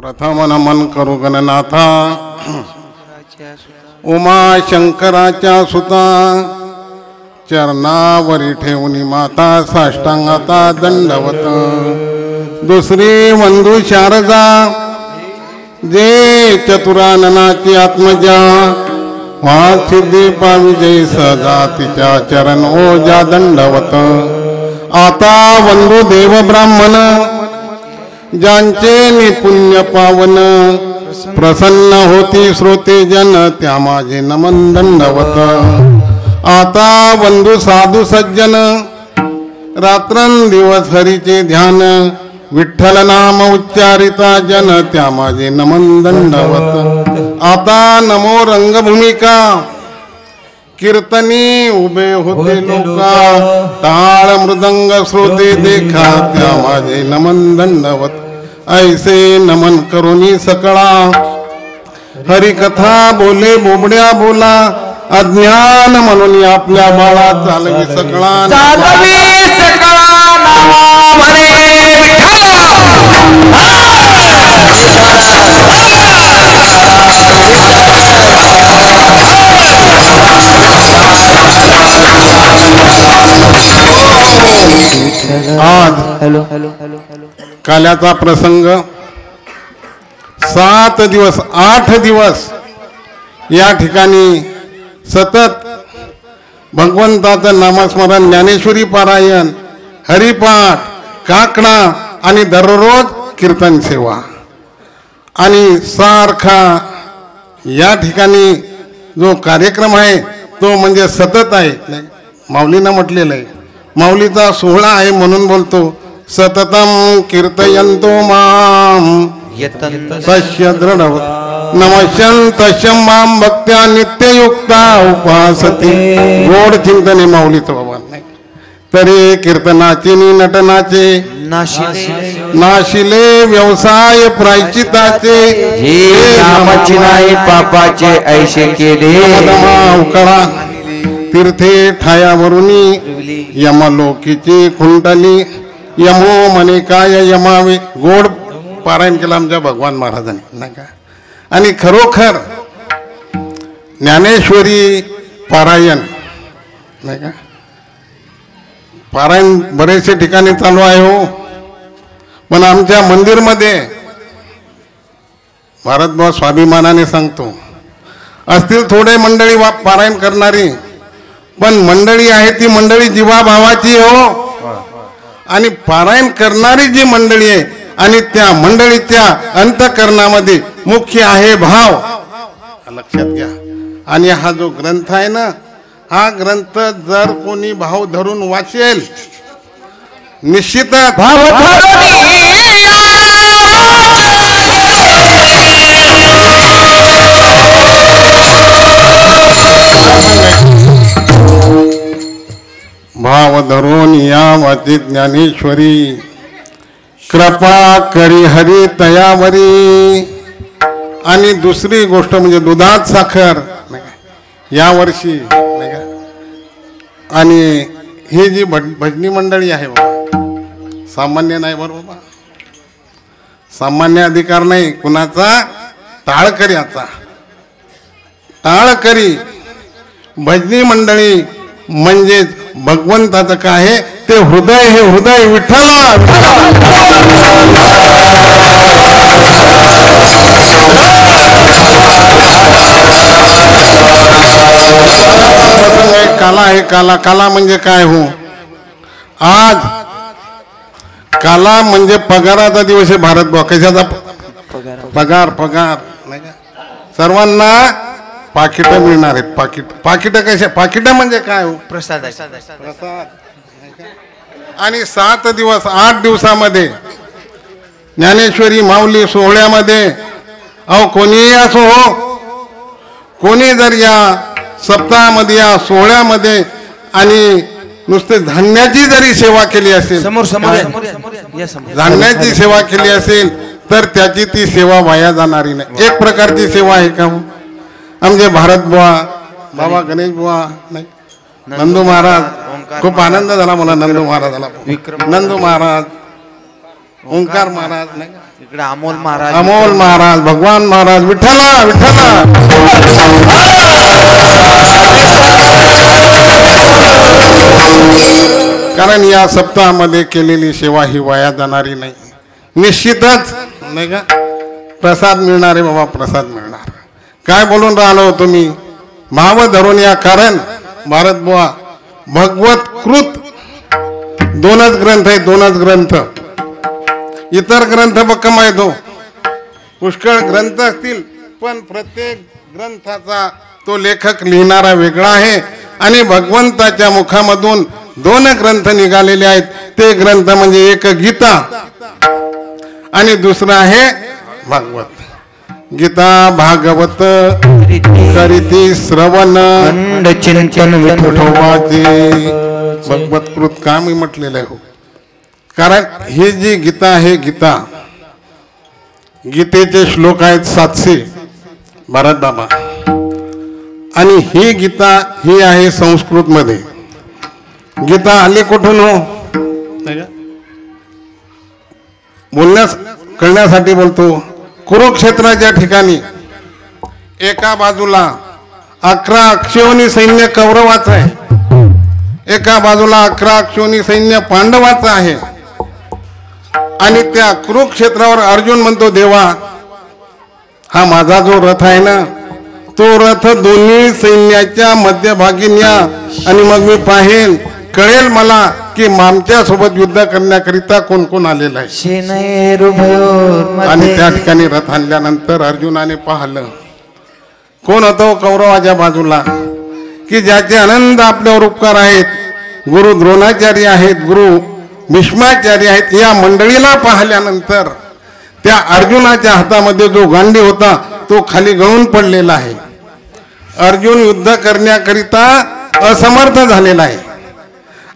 प्रथम नमन करू गणनाथा उमा शंकराच्या सुता चरणावरी ठेवून माता साष्टांगाता दंडवत दुसरी वंदू शारदा जे चतुराननाची आत्मजा सिद्धी पाविजय सदा तिच्या चरण ओजा दंडवत आता वंदू देव ब्राह्मण ज्यांचे निपुण्य पावन प्रसन्न होती श्रोते जन त्या माझे नमन दंडवत आता वंदू साधू सज्जन रात्रंदिवस हरीचे ध्यान विठ्ठल नाम उच्चारिता जन त्या माझे नमन दंडवत आता नमो रंगभूमिका कीर्तनी उभे होते लोका टाळ मृदंग श्रोते देखा त्या माझे नमन दंडवत ऐसे नमन करुनी सकळा हरिकथा बोले बोबड्या बोला अज्ञान म्हणून आपल्या बाळा चालवी सकळा आज काल्याचा प्रसंग 7 दिवस 8 दिवस या ठिकाणी सतत भगवंताचं नामस्मरण ज्ञानेश्वरी पारायण हरिपाठ काकडा आणि दररोज कीर्तन सेवा आणि सारखा या ठिकाणी जो कार्यक्रम आहे तो म्हणजे सतत आहे. माऊलीनं म्हटलेलं आहे माऊलीचा सोहळा आहे म्हणून बोलतो सततम कीर्तयंतो माम तस्य दृढ नमस्यंत शंभाम भक्त्या नित्ययुक्ता उपासते गोड चिंतने माऊलीचं बाबा नाही तरी कीर्तनाचे नि नटनाचे नाशिले व्यवसाय प्रायचिताचे नामाची नाही पापाचे ऐशे केले उकळा तीर्थे ठायावरुनी यमलोकीची खुंटली यमो मने काय यमावे गोड पारायण केलं आमच्या भगवान महाराजांनी नाही का. आणि खरोखर ज्ञानेश्वरी पारायण नाही का पारायण बरेचसे ठिकाणी चालू आहे हो पण आमच्या मंदिरमध्ये भारतभाव स्वाभिमानाने सांगतो असतील थोडे मंडळी पारायण करणारी पण मंडळी आहे ती मंडळी जीवाभावाची हो आणि पारायण करणारी जी मंडळी आहे आणि त्या मंडळीच्या अंतःकरणामध्ये मुख्य आहे भाव लक्षात घ्या. आणि हा जो ग्रंथ आहे ना हा ग्रंथ जर कोणी भाव धरून वाचेल निश्चितच भाव धरून या वाची ज्ञानेश्वरी कृपा करी हरी तयावरी. आणि दुसरी गोष्ट म्हणजे दुधात साखर या वर्षी नाही का. आणि ही जी भजनी मंडळी आहे बाबा सामान्य नाही बरोबर सामान्य अधिकार नाही कुणाचा टाळकऱ्याचा टाळकरी भजनी मंडळी म्हणजेच भगवंताचं काय आहे ते हृदय हे हृदय विठ्ठला काला आहे काला काला म्हणजे काय हो आज काला म्हणजे पगाराचा दिवस आहे भारत कशाचा पगार पगार नाही का सर्वांना पाकिट मिळणार आहेत पाकिट पाकिट कशा पाकिट म्हणजे काय हो प्रसाद आणि 7 दिवस 8 दिवसामध्ये ज्ञानेश्वरी माऊली सोहळ्यामध्ये अहो कोणीही असो हो कोणी जर या सप्ताहामध्ये या सोहळ्यामध्ये आणि नुसते धान्याची जरी सेवा केली असेल धान्याची सेवा केली असेल तर त्याची ती सेवा वाया जाणारी नाही. एक प्रकारची सेवा आहे का आमचे भारत बुवा बाबा गणेश बुवा नाही नंदू महाराज खूप आनंद झाला मला नंदू महाराजाला नंदू महाराज ओंकार महाराज नाही इकडे अमोल महाराज. अमोल महाराज, भगवान महाराज, विठ्ठला विठ्ठला. कारण या सप्ताहामध्ये केलेली सेवा ही वाया जाणारी नाही, निश्चितच नाही का. प्रसाद मिळणार आहे बाबा, प्रसाद मिळणार. काय बोलून राहिलो तुम्ही, भाव धरून या. कारण भारत बुवा भगवत कृत दोनच ग्रंथ आहे, दोनच ग्रंथ. इतर ग्रंथ भक्कम आहेत हो, पुष्कळ ग्रंथ असतील, पण प्रत्येक ग्रंथाचा तो लेखक लिहिणारा वेगळा आहे. आणि भगवंताच्या मुखामधून दोन ग्रंथ निघालेले आहेत. ते ग्रंथ म्हणजे एक गीता आणि दुसरा आहे भागवत. गीता भागवत करीती श्रवण चिंतन विठोबाचे भगवत कृत का मी म्हटलेलं आहे हो. कारण ही जी गीता आहे, गीता गीतेचे श्लोक आहेत 700 भारत बाबा. आणि ही गीता ही आहे संस्कृत मध्ये. गीता आली कुठून हो, बोलण्यास कळण्यासाठी बोलतो. कुरुक्षेत्राच्या ठिकाणी एका बाजूला 11 अक्षौहिणी सैन्य कौरवाचं आहे, एका बाजूला 11 अक्षौहिणी सैन्य पांडवाचं आहे. आणि त्या कुरुक्षेत्रावर अर्जुन म्हणतो, देवा हा माझा जो रथ आहे ना, तो रथ दोन्ही सैन्याच्या मध्यभागी न्या आणि मग मी पाहेन, कळेल मला की आमच्या सोबत युद्ध करण्याकरिता कोण कोण आलेलं आहे. आणि त्या ठिकाणी रथ आणल्यानंतर अर्जुनाने पाहिलं कोण होतो कौरवाच्या बाजूला, की ज्याचे आनंद आपल्यावर उपकार आहेत. गुरु द्रोणाचार्य आहेत, गुरु भीष्माचार्य आहेत. या मंडळीला पाहिल्यानंतर त्या अर्जुनाच्या हातामध्ये जो गांडी होता तो खाली गळून पडलेला आहे. अर्जुन युद्ध करण्याकरिता असमर्थ झालेला आहे.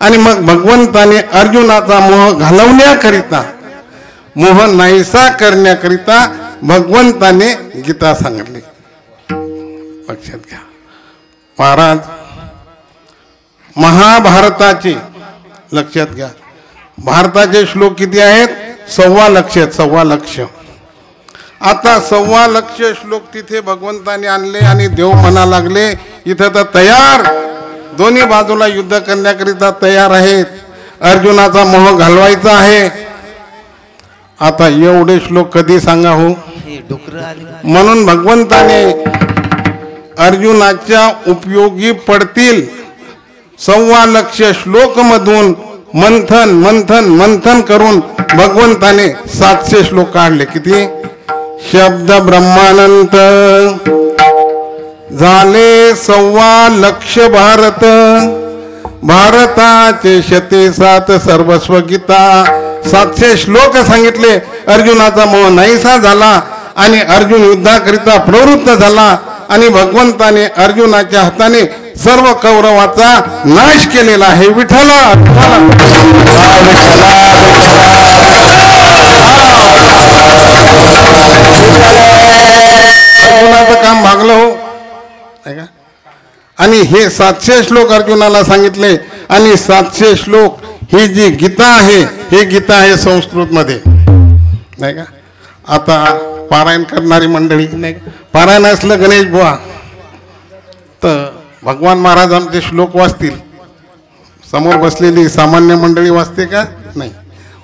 आणि मग भगवंताने अर्जुनाचा मोह घालवण्याकरिता, मोह नाहीसा करण्याकरिता भगवंताने गीता सांगितली. लक्षात घ्या महाराज, महाभारताचे लक्षात घ्या, भारताचे श्लोक किती आहेत? 1.25 लाख, 1.25 लाख. आता 1.25 लाख श्लोक तिथे भगवंताने आणले आणि देव म्हणा लागले इथं तर तयार, दोन्ही बाजूला युद्ध करण्याकरिता तयार आहेत, अर्जुनाचा मोह घालवायचा आहे. आता एवढे श्लोक कधी सांगा हो. म्हणून भगवंताने अर्जुनाच्या उपयोगी पडतील 1.25 लाख श्लोक मधून मंथन मंथन मंथन करून भगवंताने 700 श्लोक काढले. किती? शब्द ब्रह्मानंत झाले 1.25 लाख भारत, भारताचे 7 सर्वस्व गीता. 700 श्लोक सांगितले. अर्जुनाचा मोह नाहीसा झाला आणि अर्जुन युद्धाकरिता प्रवृत्त झाला आणि भगवंताने अर्जुनाच्या हाताने सर्व कौरवाचा नाश केलेला आहे. विठ्ठला अर्जुनाचं काम भागलं हो. आणि हे 700 श्लोक अर्जुनाला सांगितले. आणि 700 श्लोक ही जी गीता आहे, ही गीता आहे संस्कृत मध्ये, नाही का. आता पारायण करणारी मंडळी नाही का, पारायण असलं गणेश बुवा तर भगवान महाराज आमचे श्लोक वाचतील. समोर बसलेली सामान्य मंडळी वाचते का? नाही.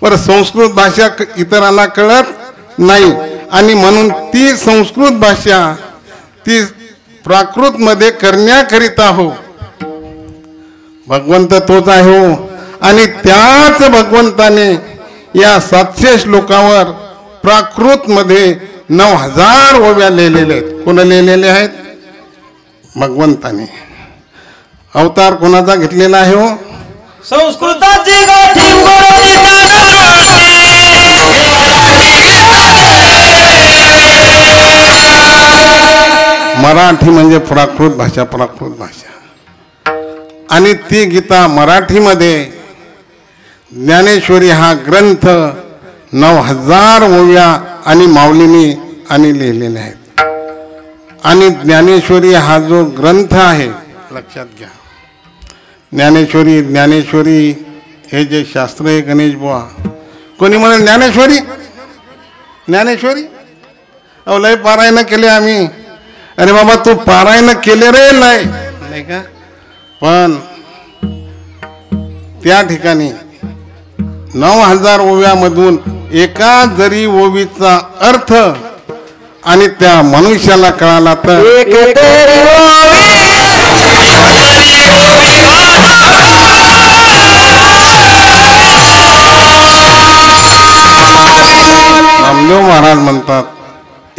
बरं, संस्कृत भाषा इतरांना कळत नाही आणि म्हणून ती संस्कृत भाषा ती प्राकृत मध्ये करण्याकरिता हो, भगवंत तोच आहे हो. आणि त्याच भगवंताने या 700 श्लोकावर प्राकृत मध्ये 9000 ओव्या लिहिलेल्या आहेत. कोण लिहिलेले आहेत? भगवंताने. अवतार कोणाचा घेतलेला आहे हो? संस्कृताची गाठी मराठी म्हणजे प्राकृत भाषा, प्राकृत भाषा. आणि ती गीता मराठीमध्ये ज्ञानेश्वरी हा ग्रंथ 9000 ओव्या आणि माऊलींनी आणि लिहिलेले आहेत. आणि ज्ञानेश्वरी हा जो ग्रंथ आहे, लक्षात घ्या, ज्ञानेश्वरी ज्ञानेश्वरी हे जे शास्त्र आहे गणेश बुवा, कोणी म्हणे ज्ञानेश्वरी ज्ञानेश्वरी अहो लय पारायण केले आम्ही. अरे बाबा तू पारायण केले रे लय नाही का, पण त्या ठिकाणी 9000 ओव्यामधून एका जरी ओवीचा अर्थ आणि त्या मनुष्याला कळाला तर रामदेव महाराज म्हणतात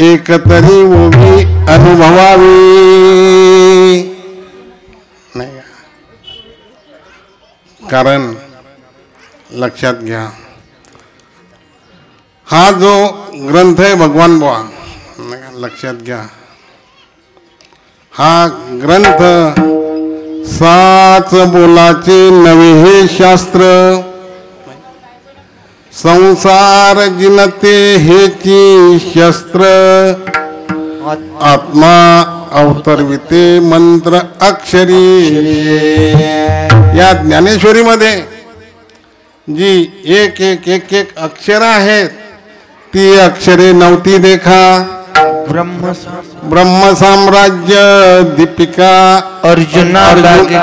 एक तरी ओवी अनुभवावी. नाही का? कारण लक्षात घ्या हा जो ग्रंथ आहे भगवान बुवा, लक्षात घ्या हा ग्रंथ साच बोलाचे नवे हे शास्त्र, संसार जिनते हेची शस्त्र, आत्मा अवतरविते मंत्र अक्षरी. या ज्ञानेश्वरीमध्ये जी एक एक एक एक अक्षर आहेत ती अक्षरे नव्हती देखा. ब्रह्म साम्राज्य दीपिका अर्जुना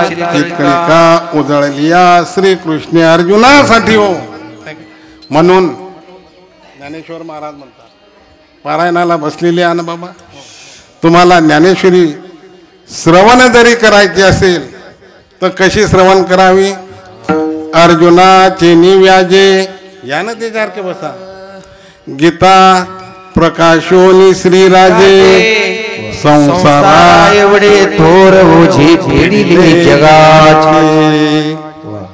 चित्रिका उजळलिया श्रीकृष्ण अर्जुनासाठी हो. म्हणून ज्ञानेश्वर महाराज म्हणतात पारायणाला बसलेले आण बाबा तुम्हाला ज्ञानेश्वरी श्रवण जरी करायची असेल तर कशी श्रवण करावी. अर्जुनाचे निव्याजे यानं त्याच्यासारखे बसा. गीता प्रकाशोनी श्रीराजे संसारा एवढे थोर ओझे फेडिले जगाचे.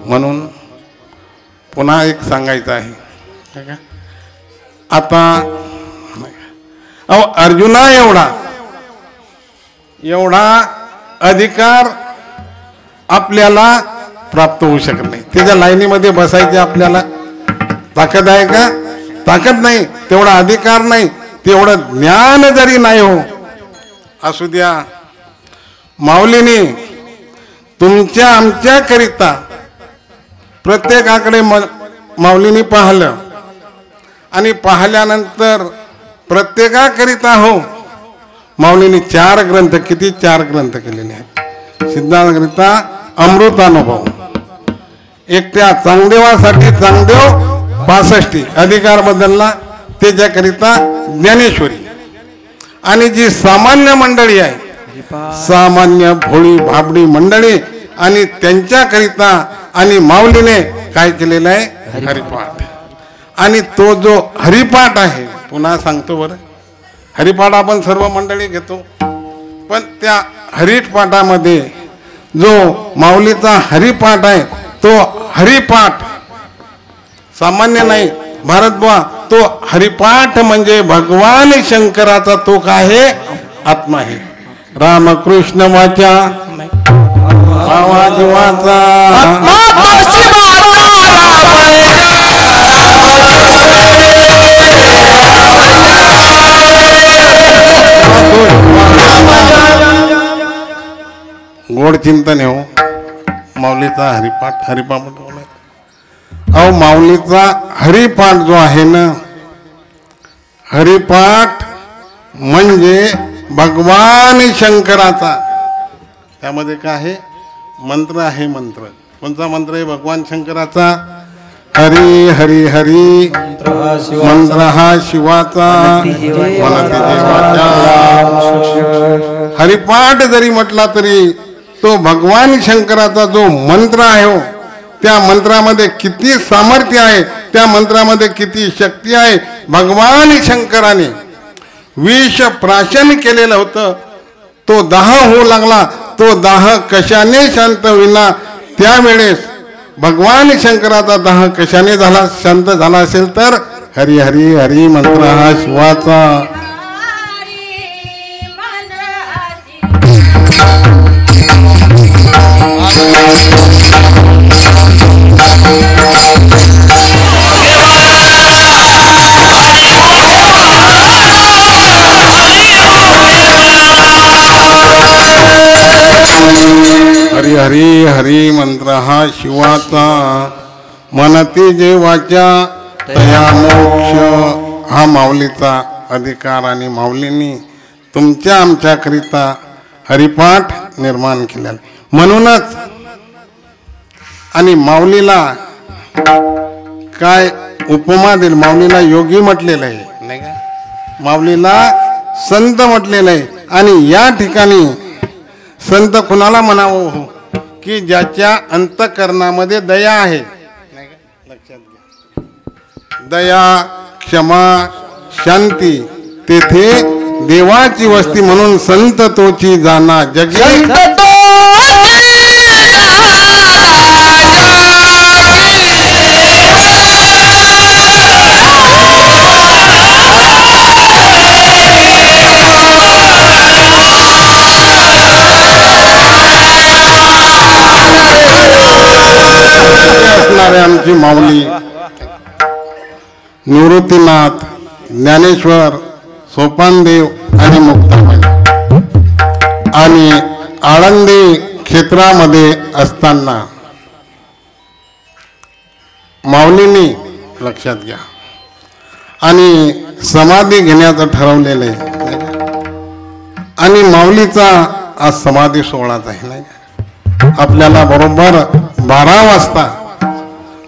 म्हणून पुन्हा एक सांगायचं आहे आता अहो अर्जुना एवढा अधिकार आपल्याला प्राप्त होऊ शकत नाही. त्याच्या लाईनीमध्ये बसायचे आपल्याला ताकद आहे का, ताकद नाही. तेवढा अधिकार नाही, तेवढं ज्ञान जरी नाही हो असू द्या. माऊलीने तुमच्या आमच्या करिता प्रत्येकाकडे माऊलीने पाहिलं आणि पाहिल्यानंतर प्रत्येकाकरिता हो माऊलीने 4 ग्रंथ किती 4 ग्रंथ केलेले आहेत. सिद्धांतकरिता अमृतानुभव, एकट्या चांगदेवासाठी चांगदेव 65 अधिकार बदलला त्याच्याकरिता ज्ञानेश्वरी. आणि जी सामान्य मंडळी आहे सामान्य भोळी भाबडी मंडळी आणि त्यांच्याकरिता आणि माऊलीने काय केलेलं आहे हरिपाठ. आणि तो जो हरिपाठ आहे पुन्हा सांगतो बरं हरिपाठ आपण सर्व मंडळी घेतो पण त्या हरिपाठामध्ये जो माऊलीचा हरिपाठ आहे तो हरिपाठ सामान्य नाही भारतबुवा. तो हरिपाठ म्हणजे भगवान शंकराचा तो काय आहे आत्मा आहे. रामकृष्ण वाचा जीवाचा गोड चिंतन हो माऊलीचा हरिपाठ अहो माऊलीचा हरिपाठ जो आहे ना हरिपाठ म्हणजे भगवान शंकराचा. त्यामध्ये काय आहे मंत्र आहे. मंत्र कोणता मंत्र आहे भगवान शंकराचा हरी हरी हरी मंत्र हा शिवाचा मनते देवाचा. हरिपाठ जरी म्हटला तरी तो भगवान शंकराचा जो मंत्र आहे हो त्या मंत्रामध्ये किती सामर्थ्य आहे त्या मंत्रामध्ये किती शक्ती आहे. भगवान शंकराने विष प्राशन केलेलं होतं तो दाह होऊ लागला. तो दाह कशाने शांत होईना. त्यावेळेस भगवान शंकराचा दाह कशाने झाला शांत झाला असेल तर हरी हरी हरी मंत्र हा शिवाचा. हरी हरी हरी मंत्र हा शिवाचा मनती जेवाच्या तया मोक्ष हा माऊलीचा अधिकार आणि माऊलींनी तुमच्या आमच्याकरिता हरिपाठ निर्माण केलेला म्हणूनच आणि माऊलीला काय उपमा दिली माऊलीला योगी म्हटलेलं आहे नाही का माऊलीला संत म्हटलेलं आहे आणि या ठिकाणी संत कुणाला म्हणावं हो की ज्याच्या अंतःकरणामध्ये दया आहे लक्षात घ्या दया क्षमा शांती तेथे देवाची वस्ती म्हणून संत तोची जाना जगी असणारे आमची माऊली निवृत्तीनाथ ज्ञानेश्वर सोपानदेव आणि मुक्ताबाई आणि आळंदी क्षेत्रामध्ये असताना माऊलींनी लक्षात घ्या आणि समाधी घेण्याचं ठरवलेलं आहे आणि माऊलीचा आज समाधी सोहळाच आहे नाही आपल्याला बरोबर 12 वाजता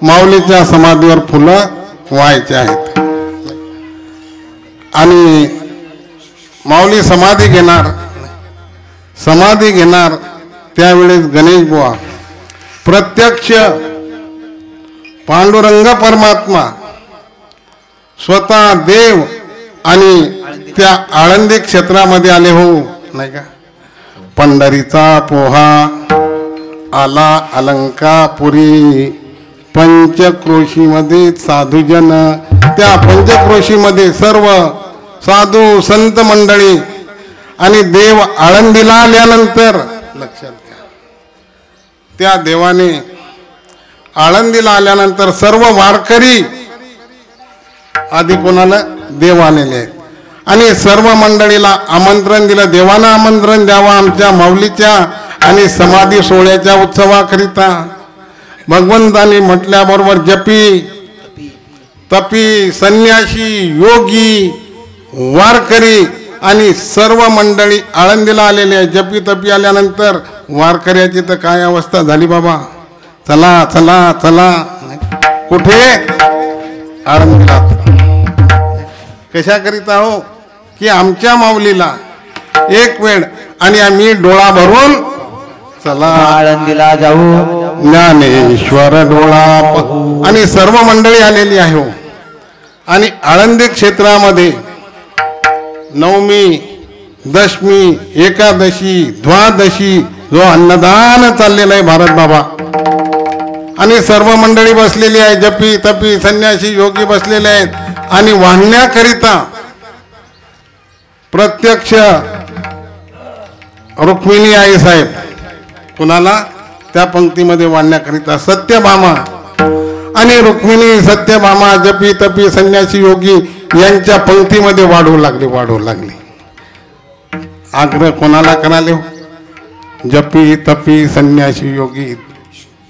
माऊलीच्या समाधीवर फुलं व्हायचे आहेत आणि माऊली समाधी घेणार त्यावेळेस गणेश बुवा प्रत्यक्ष पांडुरंग परमात्मा स्वतः देव आणि त्या आळंदी क्षेत्रामध्ये आले हो नाही का पंढरीचा पोहा आला अलंकापुरी पंचक्रोशीमध्ये साधुजन त्या पंचक्रोशीमध्ये सर्व साधू संत मंडळी आणि देव आळंदीला आल्यानंतर लक्षात घ्या त्या देवाने आळंदीला आल्यानंतर सर्व वारकरी आधी कोणाला देव आलेले आहेत आणि सर्व मंडळीला आमंत्रण दिलं देवानं आमंत्रण द्यावं आमच्या माऊलीच्या आणि समाधी सोहळ्याच्या उत्सवाकरिता भगवंतांनी म्हटल्याबरोबर जपी तपी संन्यासी योगी वारकरी आणि सर्व मंडळी आळंदीला आलेले आहे जपी तपी आल्यानंतर वारकऱ्याची तर काय अवस्था झाली बाबा चला चला चला कुठे आळंदीला कशाकरिता हो की आमच्या माऊलीला एक वेळ आणि आम्ही डोळा भरून चला आळंदीला जाऊ ज्ञानेश्वर डोळा आणि सर्व मंडळी आलेली आहे हो आणि आळंदी क्षेत्रामध्ये नवमी दशमी एकादशी द्वादशी जो अन्नदान चाललेलं आहे भारत बाबा आणि सर्व मंडळी बसलेली आहे जपी तपी संन्यासी योगी बसलेले आहेत आणि वाहण्याकरिता प्रत्यक्ष रुक्मिणी आई साहेब कुणाला त्या पंक्तीमध्ये वाढण्याकरिता सत्यभामा आणि रुक्मिणी सत्यभामा जपी तपी संन्यासी योगी यांच्या पंक्तीमध्ये वाढवू लागली आग्रह कोणाला कराले जपी तपी संन्यासी योगी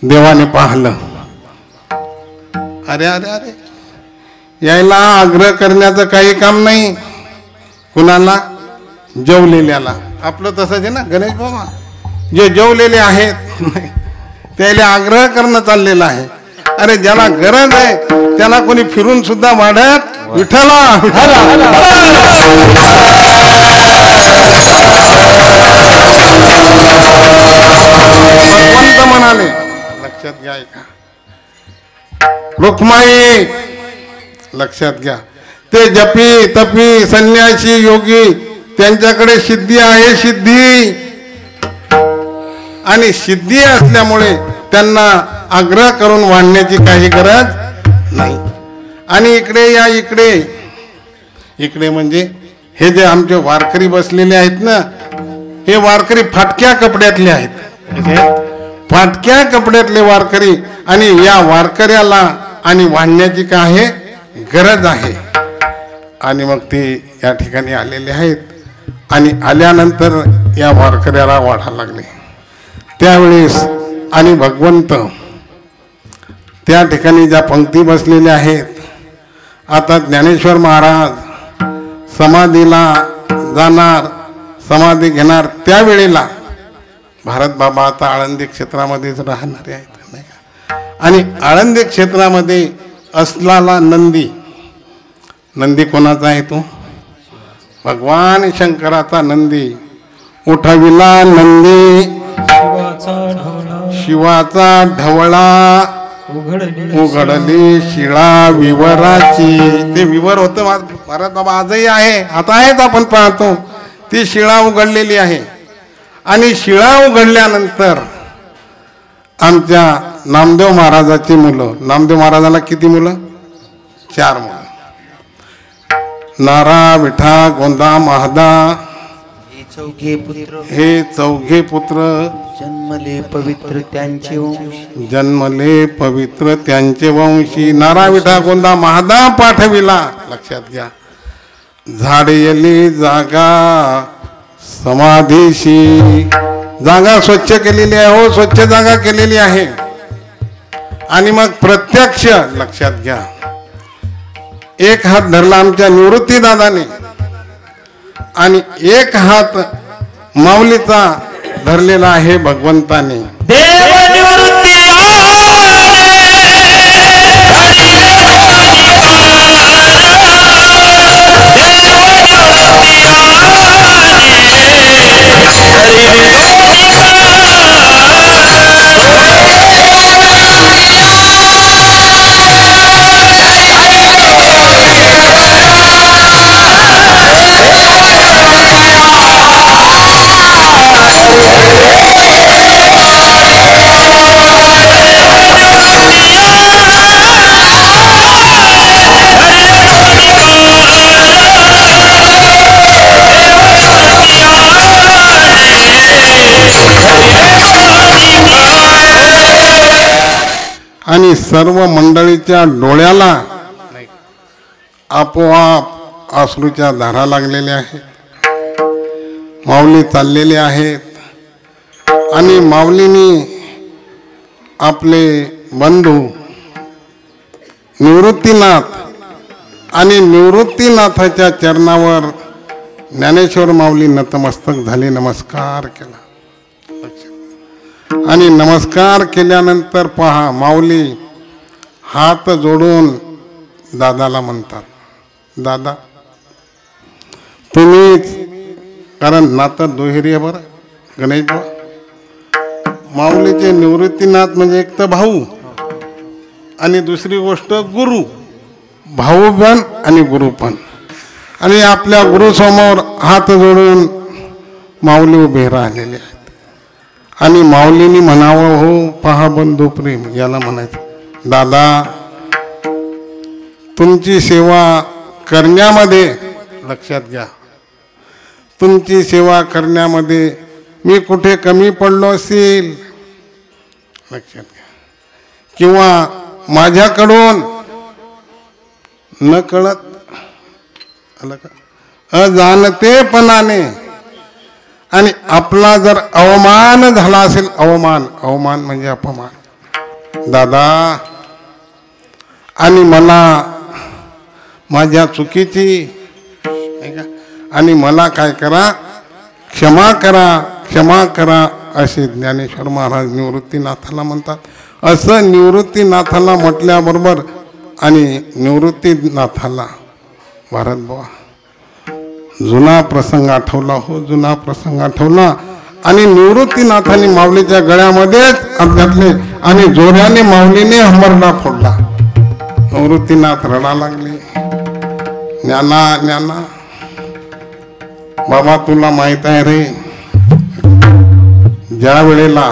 देवाने पाहलं अरे अरे अरे यायला आग्रह करण्याचं काही काम नाही कुणाला जेवलेल्याला आपलं तसंच आहे ना गणेश बाबा जे जेवलेले आहेत त्याला आग्रह करणं चाललेलं आहे अरे ज्याला गरज आहे त्याला कोणी फिरून सुद्धा वाढत विठ्ठला भगवंत म्हणाले लक्षात घ्या ऐका रुक्माई लक्षात घ्या ते जपी तपी संन्यासी योगी त्यांच्याकडे सिद्धी आहे सिद्धी आणि सिद्धी असल्यामुळे त्यांना आग्रह करून वाढण्याची काही गरज नाही आणि इकडे या इकडे म्हणजे हे जे आमचे वारकरी बसलेले आहेत ना हे वारकरी फाटक्या कपड्यातले आहेत फाटक्या कपड्यातले वारकरी आणि या वारकऱ्याला आणि वाढण्याची काय आहे गरज आहे आणि मग ते या ठिकाणी आलेले आहेत आणि आल्यानंतर या वारकऱ्याला वाढायला लागले त्यावेळेस आणि भगवंत त्या ठिकाणी ज्या पंक्ती बसलेल्या आहेत आता ज्ञानेश्वर महाराज समाधीला जाणार, समाधी घेणार त्यावेळेला भारत बाबा आता आळंदी क्षेत्रामध्येच राहणारे आहेत नाही का. आणि आळंदी क्षेत्रामध्ये असलेला नंदी, नंदी कोणाचा आहे तो? भगवान शंकराचा नंदी. उठविला नंदी शिवाचा ढवळा, उघडली शिळा विवराची. ते विवर होतं भारत बाबा आजही आहे, आता आहेच आपण पाहतो. ती शिळा उघडलेली आहे. आणि शिळा उघडल्यानंतर आमच्या नामदेव महाराजाची मुलं, नामदेव महाराजाला किती मुलं? 4 मुलं. नारा, विठा, गोंदा, महादा हे चौघे पुत्र जन्मले पवित्र त्यांचे वंशी, जन्मले पवित्र त्यांचे वंशी. नारा, विठा, गोंदा, महादा पाठविला. लक्षात घ्या. झाडेली जागा समाधीशी. जागा स्वच्छ केलेली आहे हो, स्वच्छ जागा केलेली आहे. आणि मग प्रत्यक्ष लक्षात घ्या, एक हात धरला आमच्या निवृत्ती दादाने आणि एक हात माऊलीचा धरलेला आहे भगवंताने. देव निवृत्ती आणि सर्व मंडळीच्या डोळ्याला आपोआप अश्रूच्या धारा लागलेल्या आहेत. माऊली चाललेले आहेत आणि माऊलीनी आपले बंधू निवृत्तीनाथ आणि निवृत्तीनाथाच्या चरणावर ज्ञानेश्वर माऊली नतमस्तक झाले, नमस्कार केला. आणि नमस्कार केल्यानंतर पहा, माऊली हात जोडून दादाला म्हणतात, दादा तुम्हीच, कारण नातं दुहेरी आहे बरं. गणेश बाबा माऊलीचे निवृत्तीनाथ म्हणजे एक तर भाऊ आणि दुसरी गोष्ट गुरु. भाऊ पण आणि गुरु पण. आणि आपल्या गुरुसमोर हात जोडून माऊली उभे राहिलेले आहेत. आणि माऊलीनी म्हणावं, हो पहा बंधू प्रेम याला म्हणायचं, दादा तुमची सेवा करण्यामध्ये, लक्षात घ्या, तुमची सेवा करण्यामध्ये मी कुठे कमी पडलो असेल लक्षात घ्या, किंवा माझ्याकडून न कळत आलं का अजाणतेपणाने आणि आपला जर अवमान झाला असेल, अवमान, अवमान म्हणजे अपमान, दादा, आणि मला माझ्या चुकीची आणि मला काय करा, क्षमा करा, क्षमा करा असे ज्ञानेश्वर महाराज निवृत्तीनाथाला म्हणतात. असं निवृत्तीनाथाला म्हटल्याबरोबर आणि निवृत्तीनाथाला भारत बुवा जुना प्रसंग आठवला, हो जुना प्रसंग आठवला. आणि निवृत्तीनाथाने माऊलीच्या गळ्यामध्येच हात घातले आणि जोराने माऊलीने हमरडा फोडला. निवृत्तीनाथ रडा लागले, ज्ञाना ज्ञाना बाबा तुला माहित आहे रे, ज्या वेळेला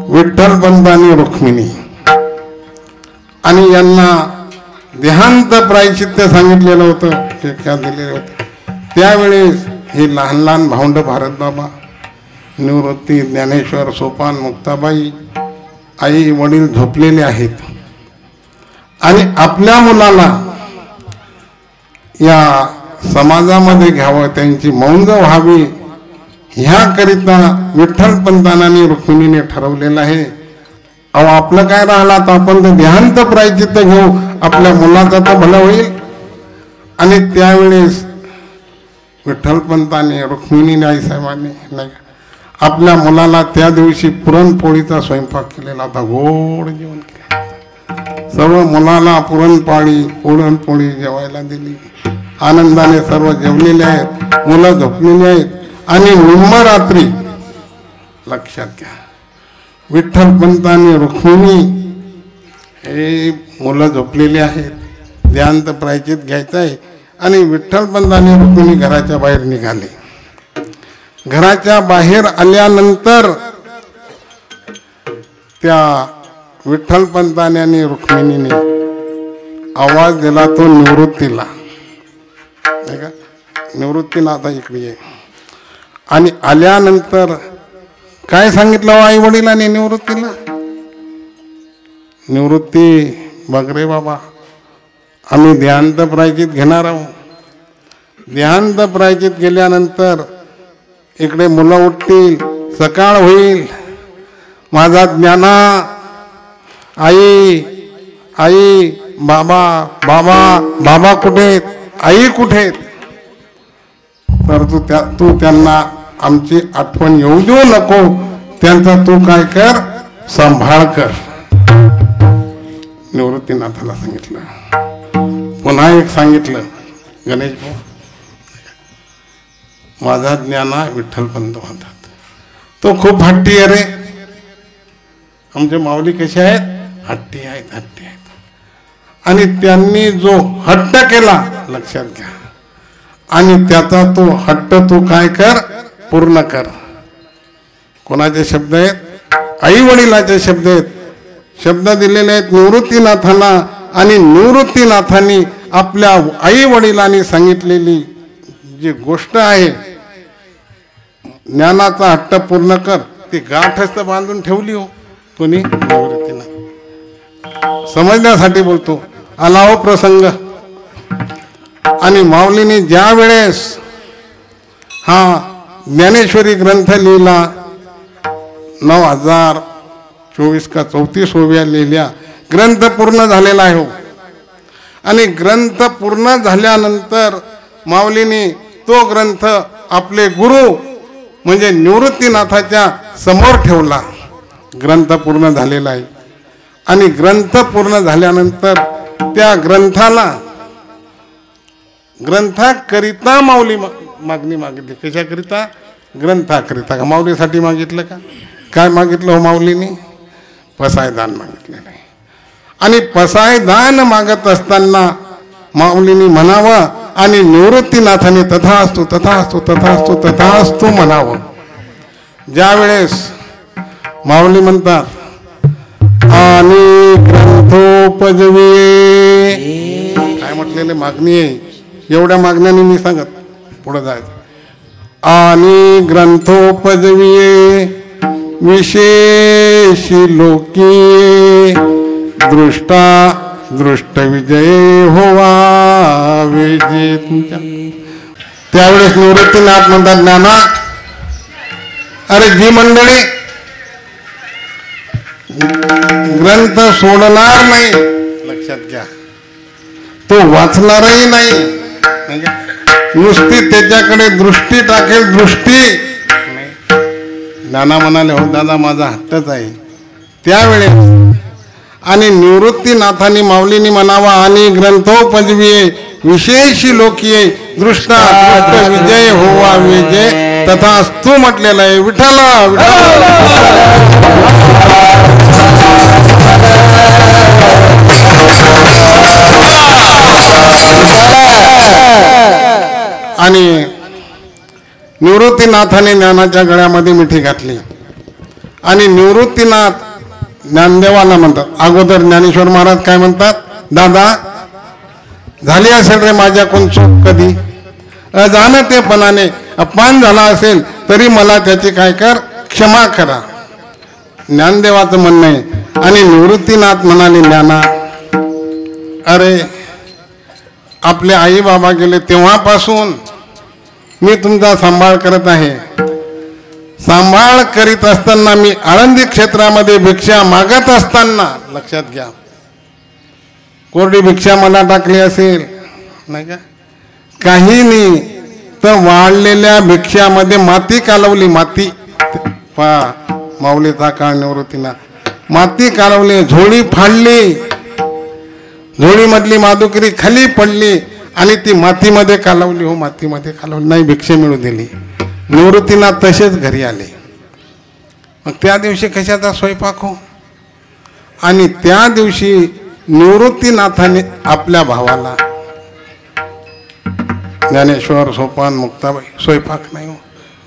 विठ्ठल पंत आणि रुक्मिणी आणि यांना देहांत प्रायश्चित्त सांगितलेलं होतं, शिक्षा दिलेलं होतं, त्यावेळेस हे लहान लहान भावंड भारत बाबा, निवृत्ती, ज्ञानेश्वर, सोपान, मुक्ताबाई, आई वडील झोपलेले आहेत. आणि आपल्या मुलाला या समाजामध्ये घ्यावं, त्यांची मौंज व्हावी ह्याकरिता विठ्ठल पंतांनी रुक्मिणीने ठरवलेलं आहे. अहो आपलं काय राहिलं आता, आपण तर ध्यान तर प्रायचित्त घेऊ, आपल्या मुलाचं तर भलं होईल. आणि त्यावेळेस विठ्ठलपंतांनी, रुक्मिणीने, आईसाहेबांनी नाही आपल्या मुलाला त्या दिवशी पुरणपोळीचा स्वयंपाक केलेला होता. गोड जेवण केलं, सर्व मुलाला पुरणपोळी जेवायला दिली. आनंदाने सर्व जेवलेले आहेत, मुलं झोपलेली आहेत. आणि निम्मरात्री लक्षात घ्या, विठ्ठलपंतांनी रुक्मिणी हे मुलं झोपलेली आहेत, ध्यान तर प्रायचित घ्यायचं आहे. आणि विठ्ठलपंतांनी रुक्मिणी घराच्या बाहेर निघाले. घराच्या बाहेर आल्यानंतर त्या विठ्ठलपंतांनी आणि रुक्मिणीने आवाज दिला तो निवृत्तीला, नाही का, निवृत्तीला आता इकडे ये. आणि आल्यानंतर काय सांगितलं आई वडिलांनी निवृत्तीला? निवृत्ती बघ रे बाबा, आम्ही ध्यान तर प्रायचित घेणार आहोत. ध्यान तर प्रायचित गेल्यानंतर इकडे मुलं उठतील, सकाळ होईल. माझा ज्ञाना, आई आई, बाबा बाबा, बाबा कुठेत, आई कुठेत? तर तू त्यांना आमची आठवण येऊ देऊ नको, त्यांचा तू काय कर, सांभाळ कर. निवृत्तीनाथाला सांगितलं. पुन्हा एक सांगितलं, गणेश भाऊ, माझा ज्ञाना विठ्ठलपंत म्हणतात, तो खूप हट्टी आहे रे. आमचे माऊली कसे आहेत? हट्टी आहेत, हट्टी आहेत. आणि त्यांनी जो हट्ट केला, लक्षात घ्या, आणि त्याचा तो हट्ट तू काय कर, पूर्ण कर. कोणाचे शब्द आहेत? आई वडिलाचे शब्द आहेत. शब्द दिलेले आहेत निवृत्तीनाथांना. आणि निवृत्तीनाथांनी आपल्या आई वडिलांनी सांगितलेली जी गोष्ट आहे, ज्ञानाचा हट्ट पूर्ण कर, ती गाठच तर बांधून ठेवली हो कोणी? निवृत्तीनाथ. समजण्यासाठी बोलतो, आला हो प्रसंग. आणि माऊलीने ज्या वेळेस हा ज्ञानेश्वरी ग्रंथ लिहिला, 9024 का 34व्या लिहिल्या, ग्रंथ पूर्ण झालेला आहे हो. आणि ग्रंथ पूर्ण झाल्यानंतर माऊलीने तो ग्रंथ आपले गुरु म्हणजे निवृत्तीनाथाच्या समोर ठेवला. ग्रंथ पूर्ण झालेला आहे. आणि ग्रंथ पूर्ण झाल्यानंतर त्या ग्रंथाकरिता माऊली मागणी मागितली. कशाकरिता? ग्रंथाकरिता. का माऊलीसाठी मागितलं का? काय मागितलं हो माऊलीने? पसायदान मागितलेलं आहे. आणि पसायदान मागत असताना माऊलीने म्हणावं आणि निवृत्तीनाथाने तथास्तु तथास्तु तथास्तु तथास्तु म्हणावं. ज्यावेळेस माऊली म्हणतात, आणि ग्रंथोपजवे, काय म्हटलेले मागणी आहे, एवढ्या मागण्याने मी सांगत पुढे जायचं. आणि ग्रंथोपजविये विशेषी लोकी दृष्टा दृष्ट विजय होवा विजेत. त्यावेळेस निवृत्तीनाथ म्हणतात, ज्ञाना, अरे जी मंडळी ग्रंथ सोडणार नाही, लक्षात घ्या, तो वाचणारही नाही, नुसती त्याच्याकडे दृष्टी टाकेल, दृष्टी. ज्ञाना म्हणाले, हो दादा माझा हट्टच आहे. त्यावेळेस आणि निवृत्तीनाथांनी माऊलीनी म्हणावा, आणि ग्रंथोपजविये विशेषी लोकीये दृष्टा दृष्ट विजय होवा विजय तथास्तु म्हटलेलं आहे. विठ्ठला आणि निवृत्तीनाथाने ज्ञानाच्या गळ्यामध्ये मिठी घातली. आणि निवृत्तीनाथ ज्ञानदेवाला म्हणतात. अगोदर ज्ञानेश्वर महाराज काय म्हणतात, दादा झाली असेल रे माझ्याकडून चूक, कधी अजाणतेपणाने अपमान झाला असेल तरी मला त्याची काय कर, क्षमा करा. ज्ञानदेवाचं म्हणणं आहे. आणि निवृत्तीनाथ म्हणाले, ज्ञाना, अरे आपले आई बाबा गेले तेव्हापासून मी तुमचा सांभाळ करत आहे. सांभाळ करीत असताना मी आळंदी क्षेत्रामध्ये भिक्षा मागत असताना, लक्षात घ्या, कोरडी भिक्षा मला टाकली असेल नाही का, काही नाही तर वाढलेल्या भिक्षामध्ये माती कालवली, माती माऊलीचा काळ निवृत्तीला माती कालवली, झोळी फाडली, झोळीमधली माधुकरी खाली पडली आणि ती मातीमध्ये कालवली. हो, मातीमध्ये कालवली, नाही भिक्षा मिळू दिली. निवृत्तीनाथ तसेच घरी आले. मग त्या दिवशी कशाचा स्वयंपाक हो. आणि त्या दिवशी निवृत्तीनाथाने आपल्या भावाला, ज्ञानेश्वर, सोपान, मुक्ताबाई, स्वयंपाक नाही हो,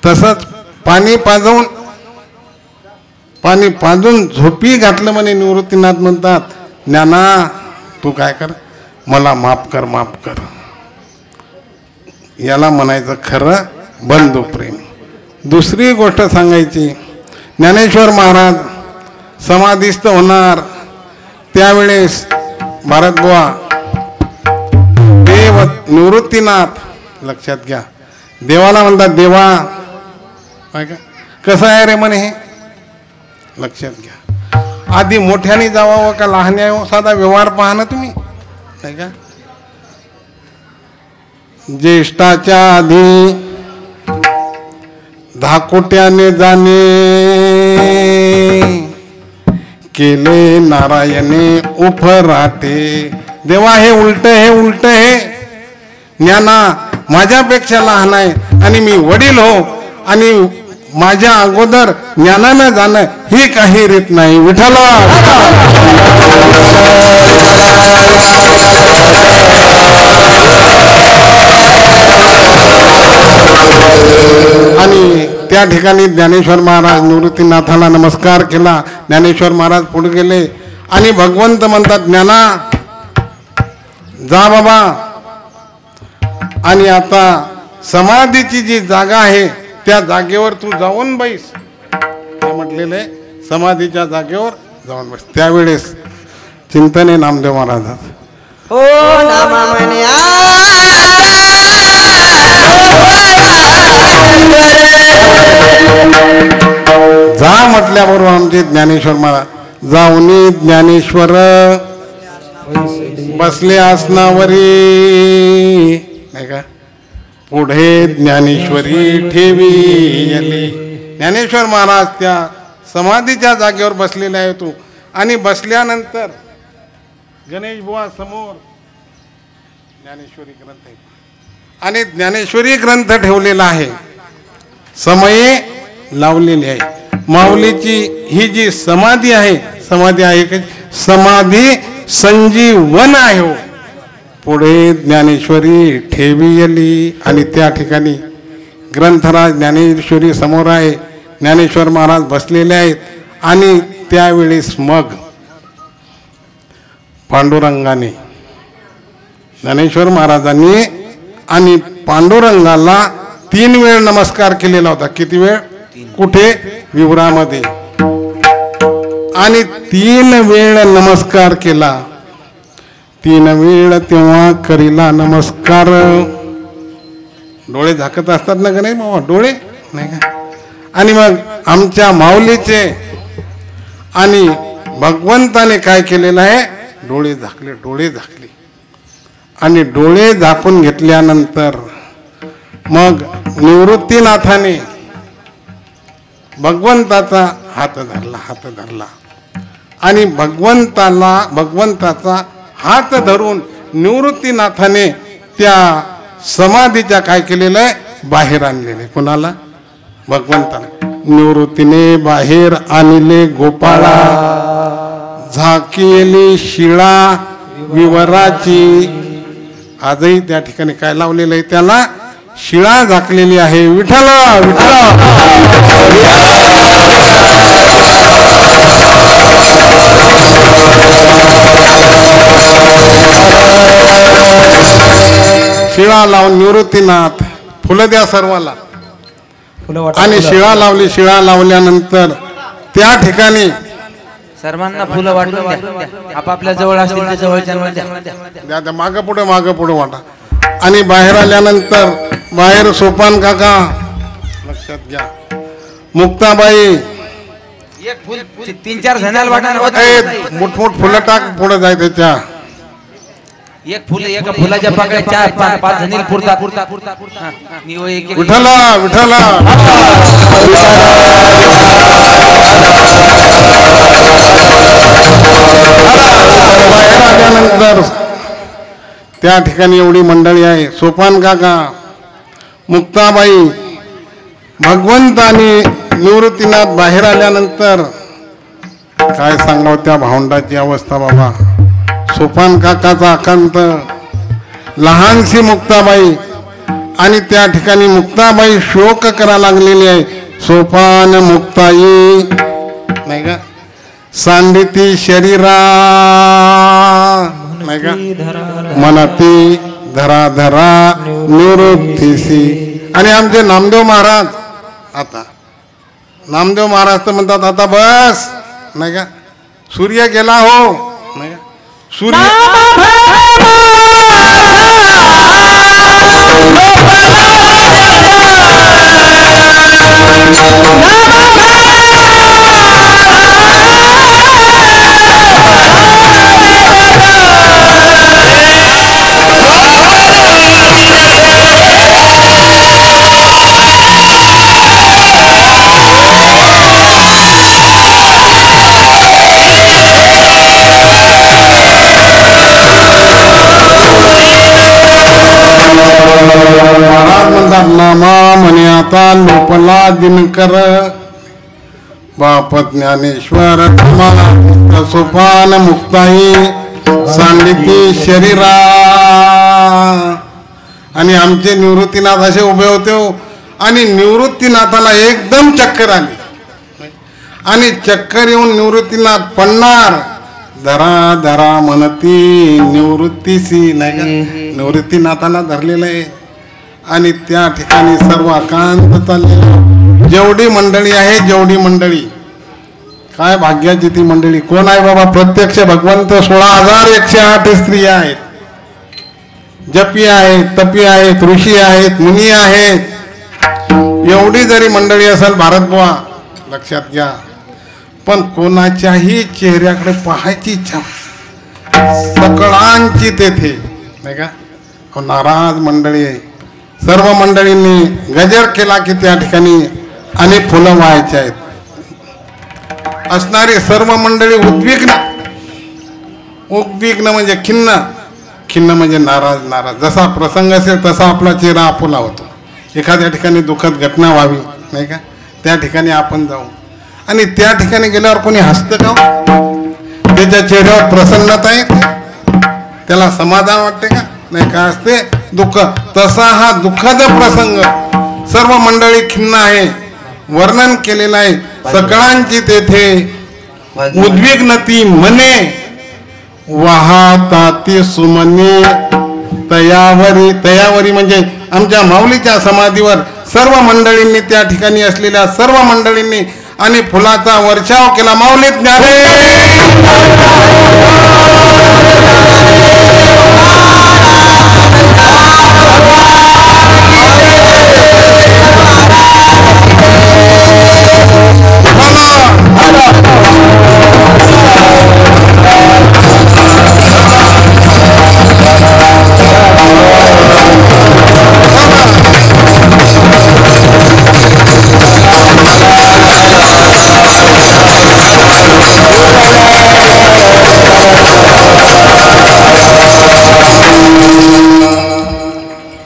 तसंच पाणी पाजून झोपी घातलं म्हणे. निवृत्तीनाथ म्हणतात, ज्ञाना तू काय कर, मला माफ कर, माफ कर. याला म्हणायचं खरं बंधू प्रेम. दुसरी गोष्ट सांगायची, ज्ञानेश्वर महाराज समाधीस्थ होणार त्यावेळेस भारतबुवा देव निवृत्तीनाथ, लक्षात घ्या, देवाला म्हणतात, देवा काय का कसं आहे रे म्हणे हे, लक्षात घ्या. आधी मोठ्याने जावावं का लहान्या यावं, साधा व्यवहार पहा ना तुम्ही नाही का. ज्येष्ठाच्या आधी धाकोट्याने जाणे, केले नारायणे उफराटे. देवा हे उलट, हे उलट, हे ज्ञाना माझ्यापेक्षा लहान आहे आणि मी वडील हो, आणि माझ्या अगोदर ज्ञानानं जाणं ही काही रीत नाही. विठ्ठल आणि त्या ठिकाणी ज्ञानेश्वर महाराज निवृत्तीनाथाला नमस्कार केला. ज्ञानेश्वर महाराज पुढे गेले आणि भगवंत म्हणतात, ज्ञाना जा बाबा, आणि आता समाधीची जी जागा आहे त्या जागेवर तू जाऊन बैस. काय म्हटलेलं आहे, समाधीच्या जागेवर जाऊन बैस. त्यावेळेस चिंतने नामदेव महाराज, ओ नामा म्हण्या जा म्हटल्याबरोबर आमचे ज्ञानेश्वर महाराज जाऊनी ज्ञानेश्वर बसले आसनावरी नाही का, पुढे ज्ञानेश्वरी ठेवी येली. ज्ञानेश्वर महाराज त्या समाधीच्या जागेवर बसलेले आहे तू, आणि बसल्यानंतर गणेश बुवा समोर ज्ञानेश्वरी ग्रंथ आहे आणि ज्ञानेश्वरी ग्रंथ ठेवलेला आहे, समये लावलेली आहे. माऊलीची ही जी समाधी आहे, समाधी आहे का, समाधी संजीवन आहे हो. पुढे ज्ञानेश्वरी ठेवियली आणि त्या ठिकाणी ग्रंथराज ज्ञानेश्वरी समोर आहे. ज्ञानेश्वर महाराज बसलेले आहेत आणि त्यावेळेस मग पांडुरंगाने, ज्ञानेश्वर महाराजांनी आणि पांडुरंगाला 3 वेळ नमस्कार केलेला होता. किती वेळ, कुठे, विवरामध्ये, आणि 3 वेळ नमस्कार केला. 3 वेळ तेव्हा करीला नमस्कार. डोळे झाकत असतात ना गणेश बाबा, डोळे नाही का. आणि मग आमच्या माऊलीचे आणि भगवंताने काय केलेलं आहे, डोळे झाकले, डोळे झाकले. आणि डोळे झाकून घेतल्यानंतर मग निवृत्तीनाथाने भगवंताचा हात धरला, हात धरला, आणि भगवंताचा हात धरून निवृत्तीनाथाने त्या समाधीच्या काय केलेलं आहे, बाहेर आणलेले. कोणाला, भगवंताने. निवृत्तीने बाहेर आणले गोपाळा, झाकीली शिळा विवराची. आजही त्या ठिकाणी काय लावलेलं आहे, त्याला शिळा झाकलेली आहे. विठ्ठल विठ्ठल. शिळा लावून निवृत्तीनाथ, फुलं द्या सर्वाला, आणि शिळा लावली. शिळा लावल्यानंतर त्या ठिकाणी सर्वांना फुलं वाटून द्या, आपापल्या जवळ असतील त्या जवळच्या द्या, मागं पुढे वाटा. आणि बाहेर आल्यानंतर बाहेर सोपान काका, लक्षात घ्या, मुक्ताबाई एक फुल 3-4 जणांना वाटणार होत ए, नाही. मोठ फुलं टाक पुढे जाय त्याच्या एक फुल एका फुलाच्या पाकळ्या 4-5 जणी पुरतात. हा, निवळ एक विठ्ठला विठ्ठला बाहेर आल्यानंतर त्या ठिकाणी एवढी मंडळी आहे. सोपान काका, मुक्ताबाई, भगवंत आणि निवृत्तीनाथ बाहेर आल्यानंतर काय सांगावं त्या भावंडाची अवस्था बाबा. सोपान काकाचा आकांत, लहानशी मुक्ताबाई आणि त्या ठिकाणी मुक्ताबाई शोक करा लागलेली आहे. सोपान मुक्ताई नाही का, सांडिती शरीरा नाही का, मनती धरा धरा निवृत्तीसी. आणि आमचे नामदेव महाराज, आता नामदेव महाराज तर म्हणतात आता बस नाही का, सूर्य गेला हो नाही का, सूर्य महाराज म्हणतात नामा म्हणे आता लोपला दिनकर बाप ज्ञानेश्वर सोपान मुक्ताई सांडिती शरीरा. आणि आमचे निवृत्तीनाथ असे उभे होते हो. आणि निवृत्तीनाथाला एकदम चक्कर आली आणि चक्कर येऊन निवृत्तीनाथ पडणार. धरा धरा म्हणती निवृत्तीसी नाही का, निवृत्तीनाथाला धरलेलं आहे. आणि त्या ठिकाणी सर्व अकांत चाललेलं. जेवढी मंडळी आहे, जेवढी मंडळी, काय भाग्याची ती मंडळी. कोण आहे बाबा, प्रत्यक्ष भगवंत. 16,108 स्त्रिया आहेत, जपी आहेत, तपी आहेत, ऋषी आहेत, मुनी आहेत. एवढी जरी मंडळी असेल भारतबुवा लक्षात घ्या, पण कोणाच्याही चेहऱ्याकडे पाहायची इच्छा सकळांची तेथे नाही का. नाराज मंडळी आहे. सर्व मंडळींनी गजर केला की त्या ठिकाणी अनेक फुलं व्हायचे आहेत. असणारी सर्व मंडळी उद्विग्न, उद्विग्न म्हणजे खिन्न, खिन्न म्हणजे नाराज. नाराज जसा प्रसंग असेल तसा आपला चेहरा आपुला होतो. एखाद्या ठिकाणी दुःखद घटना व्हावी नाही का, त्या ठिकाणी आपण जाऊ आणि त्या ठिकाणी गेल्यावर कोणी हसतं का, त्याच्या चेहऱ्यावर प्रसन्नता येते, त्याला समाधान वाटते का नाही, का असते दुःख. तसा हा दुःखद प्रसंग सर्व मंडळी खिन्न आहे, वर्णन केलेलं आहे. सकळांची तेथे उद्विग्नती मने वाहताती सुमने तयावरी. तयावरी म्हणजे आमच्या माऊलीच्या समाधीवर सर्व मंडळींनी, त्या ठिकाणी असलेल्या सर्व मंडळींनी आणि फुलाचा वर्षाव केला. माऊली ज्ञाने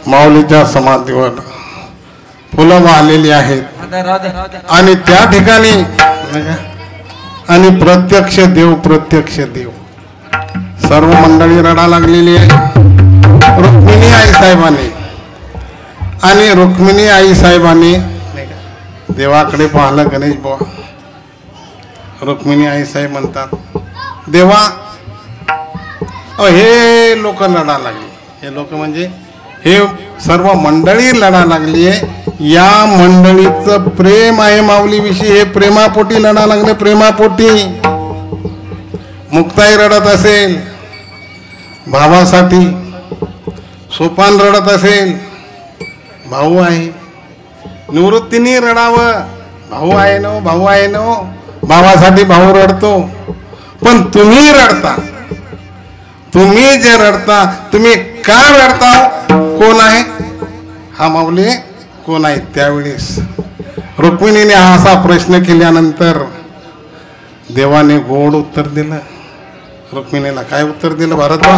माऊलीच्या समाधीवर फुलं वाहलेली आहेत आणि त्या ठिकाणी आणि प्रत्यक्ष देव, प्रत्यक्ष देव. सर्व मंडळी रडा लागलेली आहे. रुक्मिणी आई साहेबांनी आणि रुक्मिणी आई साहेबांनी देवाकडे पाहिलं. गणेश बुवा, रुक्मिणी आई साहेब म्हणतात देवा हे लोक लढा लागले. हे लोक म्हणजे हे सर्व मंडळी लढा लागली आहे. या मंडळीचं प्रेम आहे माऊलीविषयी. हे प्रेमापोटी लढा लागले, प्रेमापोटी. मुक्ताई रडत असेल भावासाठी, सोपान रडत असेल भाऊ आहे, निवृत्तीने रडावं भाऊ आहे ना, भाऊ आहे ना, भावासाठी भाऊ रडतो. पण तुम्ही रडता. तुम्ही जे रडता, तुम्ही का रडता? कोण आहे हा माऊली? कोण आहे? त्यावेळेस रुक्मिणीने असा प्रश्न केल्यानंतर देवाने गोड उत्तर दिलं. रुक्मिणीला काय उत्तर दिलं भारतवा?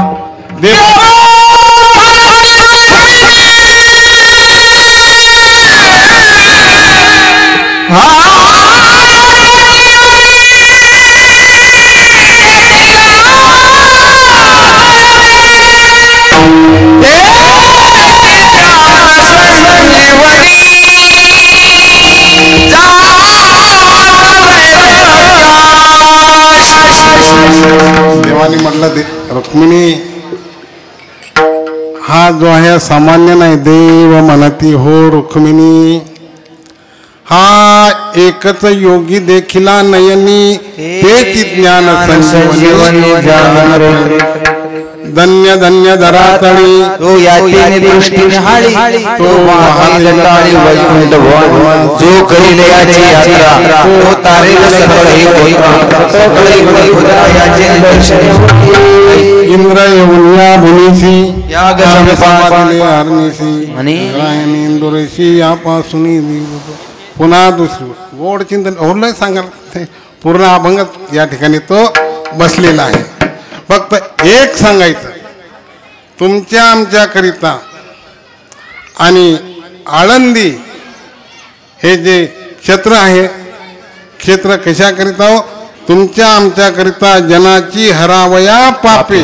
देवाने म्हटलं रुक्मिणी, हा जो आहे सामान्य नाही. देव म्हणती हो रुक्मिणी, हा एकच योगी देखिला नयनी, तेच ज्ञान संजीवनी. धन्य धन्य धरातळी तो याची दृष्टी निहाळी, तो महादंडाळी वैकुंठ भवन. जो करील याची यात्रा, तो तारेल सकळ हे गोत्र. सकळ वैकुंठ याचे दर्शन. इंद्र येऊन भूमीशी याग संपादने हरणीशी आणि इंदुरेशी यापासून पुन्हा दुसरी गोड चिंतन ओरलं सांगाल. पूर्ण अभंग या ठिकाणी तो बसलेला आहे. फक्त एक सांगायचं, तुमच्या आमच्याकरिता आणि आळंदी हे जे क्षेत्र आहे, क्षेत्र कशाकरिता हो? तुमच्या आमच्याकरिता जनाची हरावया पापे.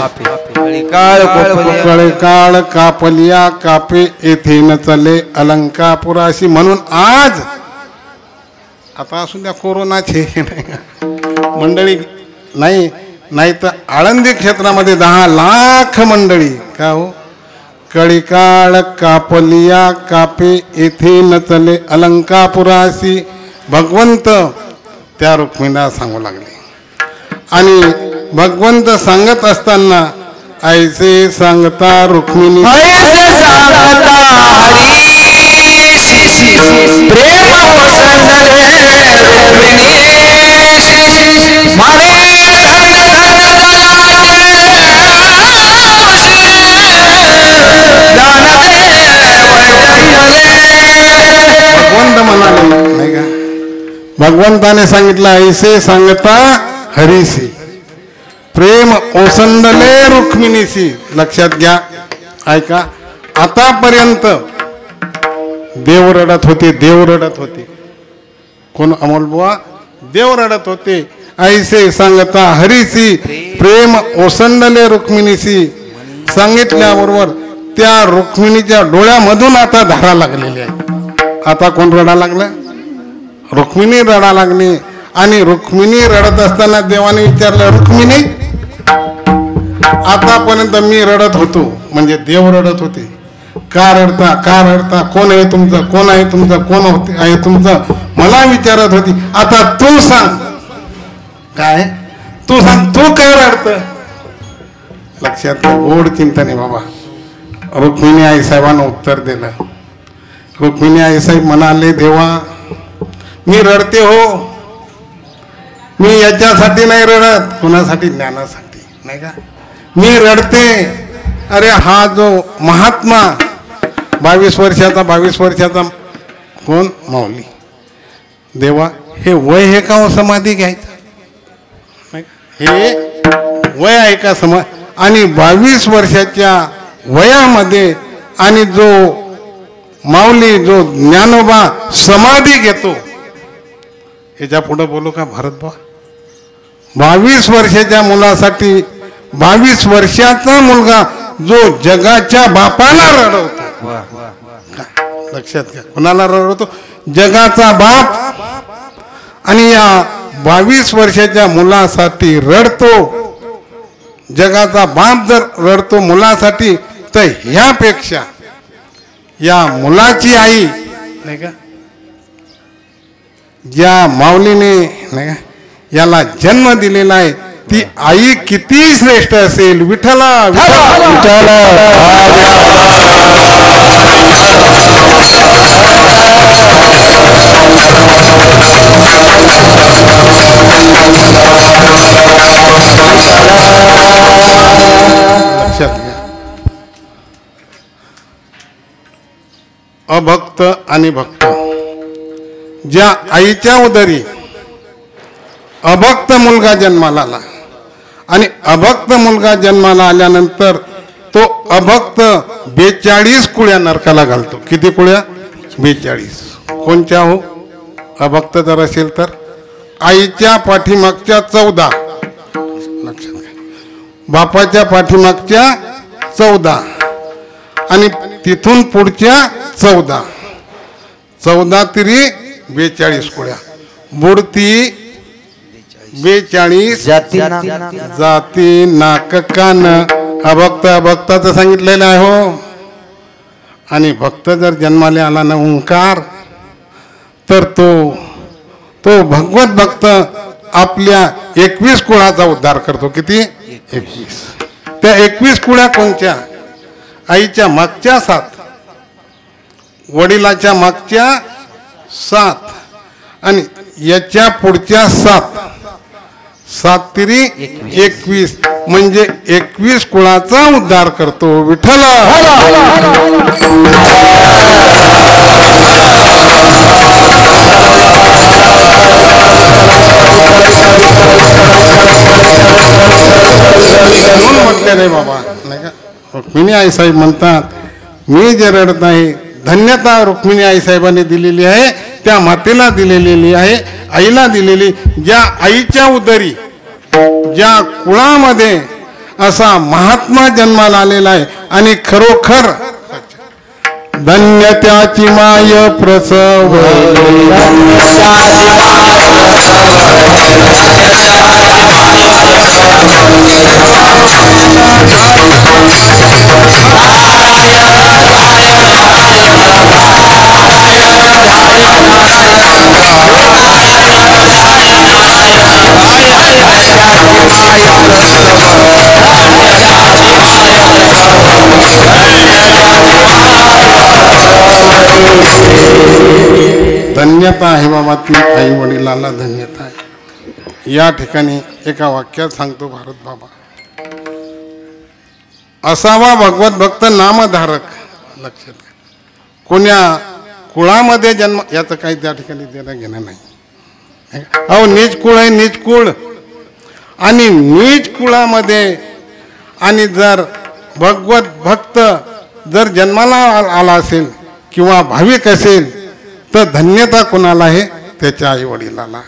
काळ कापलिया कापे येथे न चले अलंकापुराशी. म्हणून आज आता असू द्या कोरोनाचे मंडळी नाही तर आळंदी क्षेत्रामध्ये 10 लाख मंडळी का हो? कळीकाळ कापलिया कापे येथे न चले अलंकापुराशी. भगवंत त्या रुक्मिणीला सांगू लागले. आणि भगवंत सांगत असताना ऐसे सांगता रुक्मिणी, भगवंत म्हणाले नाही का? भगवंताने सांगितलं ऐसे सांगता हरीसी, प्रेम ओसंडले रुक्मिणीशी. लक्षात घ्या, ऐका. आतापर्यंत देव रडत होते, देव रडत होते. कोण? अमोल बुवा. देव रडत होते. ऐसे सांगता हरीसी, प्रेम ओसंडले रुक्मिणीशी. सांगितल्याबरोबर त्या रुक्मिणीच्या डोळ्यामधून आता धारा लागलेली आहे. आता कोण रडा लागलं? रुक्मिणी रडा लागली. आणि रुक्मिणी रडत असताना देवाने विचारलं, रुक्मिणी आतापर्यंत मी रडत होतो, म्हणजे देव रडत होते. का रडता, का रडता? कोण आहे तुमचं, कोण आहे तुमचं, कोण आहे तुमचं? मला विचारत होती. आता तू सांग, काय तू सांग, तू काय रडत? लक्षात गोड चिंतन आहे बाबा. रुक्मिणी आई साहेबांना उत्तर दिलं. रुक्मिणी आई साहेब म्हणाले, देवा मी रडते हो, मी याच्यासाठी नाही रडत. कुणासाठी? ज्ञानासाठी नाही का? मी रडते. अरे हा जो महात्मा 22 वर्षाचा कोण? माऊली. देवा हे वय हे का हो समाधी घ्यायचं? हे वय आहे का समाधी? आणि 22 वर्षाच्या वयामध्ये आणि जो माऊली जो ज्ञानोबा समाधी घेतो, ह्याच्या पुढे बोलू का भारतबा? 22 वर्षाच्या मुलासाठी 22 वर्षाचा मुलगा जो जगाच्या बापाला रडवतो. लक्षात घ्या, कोणाला रडवतो? जगाचा बाप. आणि या 22 वर्षाच्या मुलासाठी रडतो. जगाचा बाप जर रडतो मुलासाठी, तर ह्यापेक्षा या मुलाची आई नाही का, ज्या माऊलीने नाही का याला जन्म दिलेला आहे, ती आई किती श्रेष्ठ असेल. विठ्ठला विठ्ठला. लक्षात घ्या. अभक्त आणि भक्त. ज्या आईच्या उदरी अभक्त मुलगा जन्माला आला आणि अभक्त मुलगा जन्माला आल्यानंतर तो अभक्त 42 कुळ्या नरकाला घालतो. किती कुळ्या? 42. कोणच्या हो? अभक्त जर असेल तर आईच्या पाठीमागच्या 14, लक्षात घ्या, बापाच्या पाठीमागच्या 14 आणि तिथून पुढच्या 14, 14 तिरी 42 कुळ्या. बुडती 42 जाती नाक कान. अभक्त अभक्ताचं सांगितलेलं आहे हो. आणि भक्त जर जन्माला आला ना ओंकार, तर तो भगवत भक्त आपल्या 21 कुळाचा उद्धार करतो. किती? 21. त्या 21 कुळ्या कोणत्या? आईच्या मागच्या 7, वडिलाच्या मागच्या 7 आणि याच्या पुढच्या 7, 7 तिरी 21 म्हणजे 21 कुळाचा उद्धार करतो विठ्ठल. म्हटले रे बाबा, नाही का? रुक्मिणी आई साहेब म्हणतात, मी जे रडत आहे धन्यता रुक्मिणी आई साहेबांनी दिलेली आहे, त्या मातेला दिलेली आहे, आईला दिलेली. ज्या आईच्या उदरी ज्या कुळामध्ये असा महात्मा जन्माला आलेला आहे आणि खरोखर धन्य त्याची माय प्रसव. धन्यता आहे बाबा, ती आई वडिलाला धन्यता आहे. या ठिकाणी एका वाक्यात सांगतो भारत बाबा, असावा भगवत भक्त नामधारक. लक्षात घ्या. कोण्या कुळामध्ये जन्म याचं काही त्या ठिकाणी देणं घेणं नाही. अहो नीच कुळ आहे, नीच कुळ. आणि नीच कुळामध्ये आणि जर भगवत भक्त जर जन्माला आला असेल किंवा भाविक असेल तर धन्यता कोणाला आहे? त्याच्या आई वडिलाला.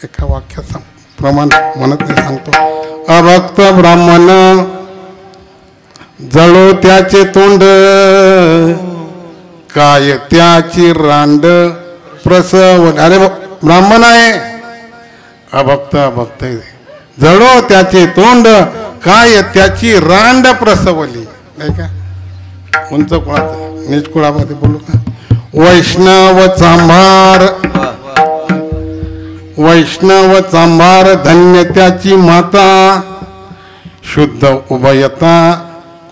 एका वाक्यात प्रमाण म्हणत नाही, सांगतो. अभक्त ब्राह्मण जळो त्याचे तोंड, काय त्याची रांड प्रसव. अरे ब्राह्मण आहे, अभक्त अभक्त जळो त्याचे तोंड, काय त्याची रांड प्रसवली. नाही का? उंच कुळाचं नीच कुळामध्ये बोलू का? वैष्णव चांभार, वैष्णव चांभार धन्य त्याची माता, शुद्ध उभयता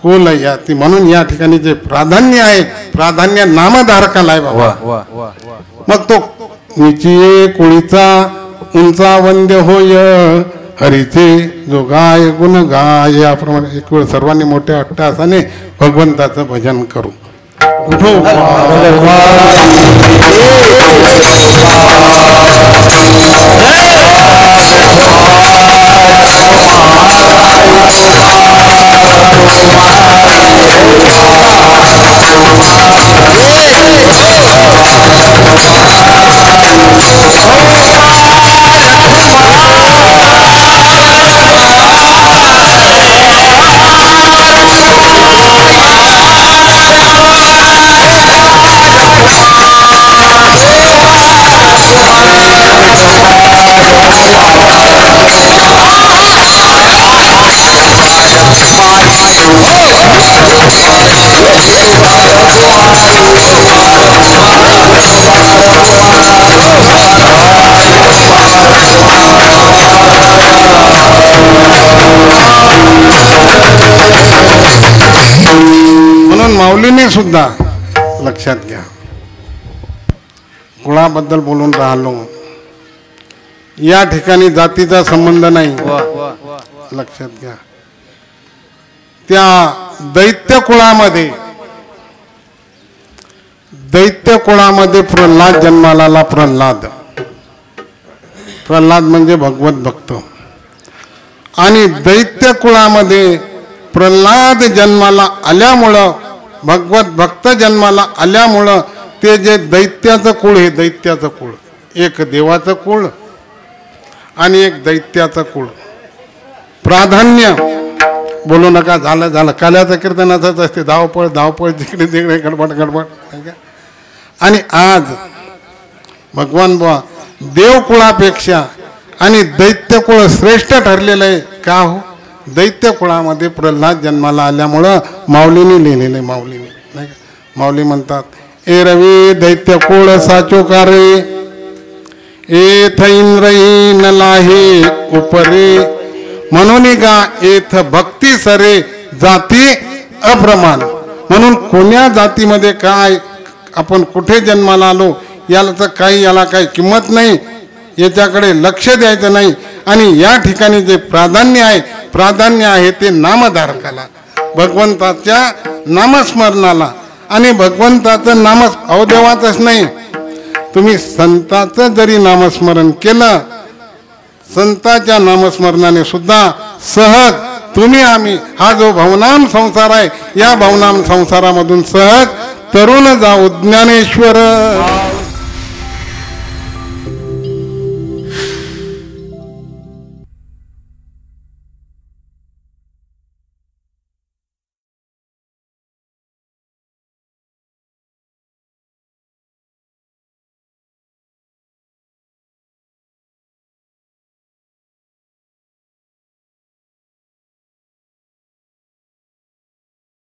कुल याती. म्हणून या ठिकाणी जे प्राधान्य आहे, प्राधान्य नामधारकाला आहे बाबा. मग तो निचिये कुळीचा उंचा वंद्य होय, हरीचे जो गाय गुण गाय. याप्रमाणे एक वेळ सर्वांनी मोठ्या अट्टासाने भगवंताचं भजन करू. म्हणून माऊलीने सुद्धा लक्षात घ्या, कुळाबद्दल बोलून राहिलो. या ठिकाणी जातीचा संबंध नाही, लक्षात घ्या. त्या दैत्य कुळामध्ये प्रल्हाद जन्माला आला. प्रल्हाद म्हणजे भगवत भक्त. आणि दैत्य कुळामध्ये प्रल्हाद जन्माला आल्यामुळं, भगवत भक्त जन्माला आल्यामुळं ते जे दैत्याचं कुळ, हे दैत्याचं कुळ, एक देवाचं कुळ आणि एक दैत्याचं कुळ. प्राधान्य बोलू नका, झालं काल्याचं कीर्तन असंच असते, धावपळ जिकडे तिकडे गडबड. आणि आज भगवान बुवा देवकुळापेक्षा आणि दैत्यकुळ श्रेष्ठ ठरलेलं आहे. का हो? दैत्य कुळामध्ये प्रल्हाद जन्माला आल्यामुळं माऊलीने लिहिलेलं आहे. माऊलीने नाही का, माऊली म्हणतात, ए रवी दैत्यकुळ साचो कार्य, एथ इंद्रही नलाहे उपरे, म्हणून गा एथ भक्ती सरे जाती अप्रमाण. म्हणून कोण्या जातीमध्ये काय, आपण कुठे जन्माला आलो याला काही किंमत नाही, याच्याकडे लक्ष द्यायचं नाही. आणि या ठिकाणी जे प्राधान्य आहे ते नामधारकाला, भगवंताच्या नामस्मरणाला. आणि भगवंताचं अवदेवाचंच नाही, तुम्ही संताचं जरी नामस्मरण केलं, संताच्या नामस्मरणाने सुद्धा सहज तुम्ही आम्ही हा जो भवनाम संसार आहे, या भवनाम संसारामधून सहज तरुण जाऊ. ज्ञानेश्वर